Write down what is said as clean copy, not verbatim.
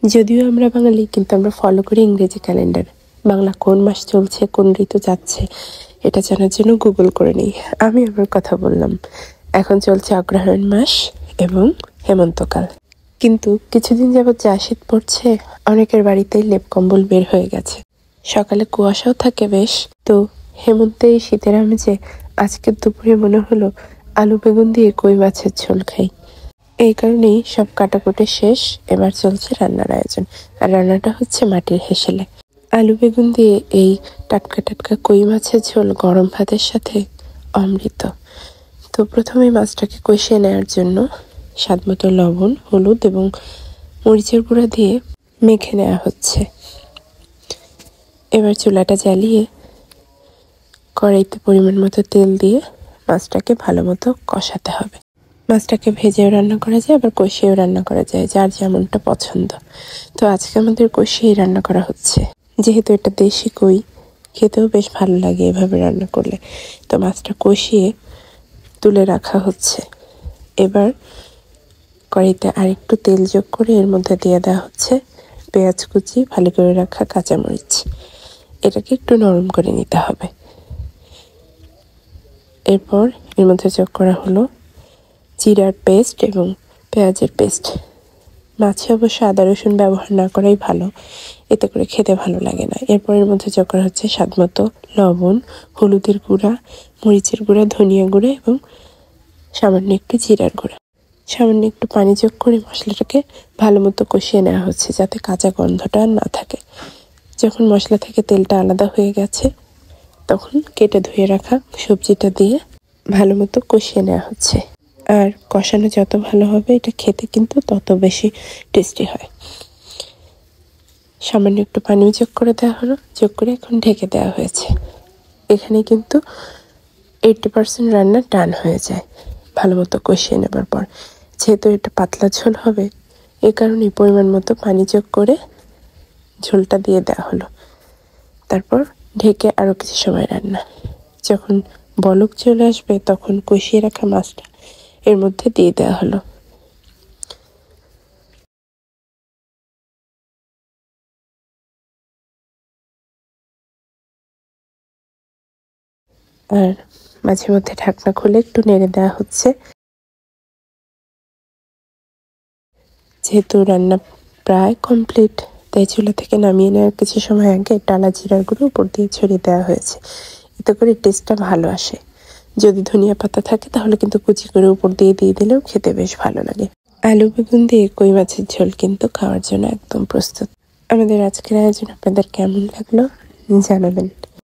যদিও আমরা বাঙালি, কিন্তু আমরা ফলো করি ইংরেজি ক্যালেন্ডার। বাংলা কোন মাস চলছে, কোন ঋতু যাচ্ছে, এটা জানার জন্য গুগল করে নিই। আমি আমার কথা বললাম। এখন চলছে অগ্রহায়ণ মাস এবং হেমন্তকাল। কিন্তু কিছুদিন যাবৎ যা শীত পড়ছে, অনেকের বাড়িতেই লেপ কম্বল বের হয়ে গেছে। সকালে কুয়াশাও থাকে বেশ। তো হেমন্তে এই শীতের আমেজে আজকের দুপুরে মনে হলো আলু বেগুন দিয়ে কই মাছের ঝোল খাই। এই কারণেই সব কাটাকুটি শেষ। এবার চলছে রান্নার আয়োজন। আর রান্নাটা হচ্ছে মাটির হেসেলে। আলু বেগুন দিয়ে এই টাটকা টাটকা কই মাছের ঝোল গরম ভাতের সাথে অমৃত। তো প্রথমে মাছটাকে কষিয়ে নেওয়ার জন্য স্বাদমতো লবণ, হলুদ এবং মরিচের গুঁড়া দিয়ে মেখে নেওয়া হচ্ছে। এবার চুলাটা জ্বালিয়ে কড়াইতে পরিমাণ মতো তেল দিয়ে মাছটাকে ভালো মতো কষাতে হবে। মাছটাকে ভেজেও রান্না করা যায়, আবার কষিয়েও রান্না করা যায়, যার যেমনটা পছন্দ। তো আজকে আমাদের কষিয়েই রান্না করা হচ্ছে, যেহেতু এটা দেশি কই, খেতেও বেশ ভালো লাগে এভাবে রান্না করলে। তো মাছটা কষিয়ে তুলে রাখা হচ্ছে। এবার কড়াইতে আরেকটু তেল যোগ করে এর মধ্যে দিয়ে দেওয়া হচ্ছে পেঁয়াজ কুচি, ভালো করে রাখা কাঁচামরিচ। এটাকে একটু নরম করে নিতে হবে। এরপর এর মধ্যে যোগ করা হলো জিরার পেস্ট এবং পেঁয়াজের পেস্ট। মাছে অবশ্য আদা রসুন ব্যবহার না করাই ভালো, এতে করে খেতে ভালো লাগে না। এরপর এর মধ্যে যোগ করা হচ্ছে স্বাদমতো লবণ, হলুদের গুঁড়া, মরিচের গুঁড়া, ধনিয়া গুঁড়া এবং সামান্য একটু জিরার গুঁড়া। সামান্য একটু পানি যোগ করে মশলাটাকে ভালো মতো কষিয়ে নেওয়া হচ্ছে, যাতে কাঁচা গন্ধটা আর না থাকে। যখন মশলা থেকে তেলটা আলাদা হয়ে গেছে, তখন কেটে ধুয়ে রাখা সবজিটা দিয়ে ভালো মতো কষিয়ে নেওয়া হচ্ছে। আর কষানো যত ভালো হবে, এটা খেতে কিন্তু তত বেশি টেস্টি হয়। সামান্য একটু পানি যোগ করে দেওয়া হলো, যোগ করে এখন ঢেকে দেওয়া হয়েছে। এখানে কিন্তু 80% রান্না ডান হয়ে যায় ভালো মতো কষিয়ে নেবার পর। যেহেতু এটা পাতলা ঝোল হবে, এ কারণে পরিমাণ মতো পানি যোগ করে ঝোলটা দিয়ে দেওয়া হলো। তারপর ঢেকে আরও কিছু সময় রান্না। যখন বলক চলে আসবে, তখন কষিয়ে রাখা মাছটা এর মধ্যে দিয়ে দেওয়া হলো। আর মাঝে মধ্যে ঢাকনা খুলে একটু নেড়ে দেওয়া হচ্ছে। যেহেতু রান্না প্রায় কমপ্লিট, তাই চুলা থেকে নামিয়ে নেওয়ার কিছু সময় আগে টালা জিরার গুঁড়ো উপর দিয়ে ছড়িয়ে দেওয়া হয়েছে। এতে করে টেস্টটা ভালো আসে। যদি ধনিয়া পাতা থাকে তাহলে কিন্তু কুচি করে উপর দিয়ে দিলেও খেতে বেশ ভালো লাগে। আলু বেগুন দিয়ে কই মাছের ঝোল কিন্তু খাওয়ার জন্য একদম প্রস্তুত। আমাদের আজকের আয়োজন আপনাদের কেমন লাগলো জানাবেন।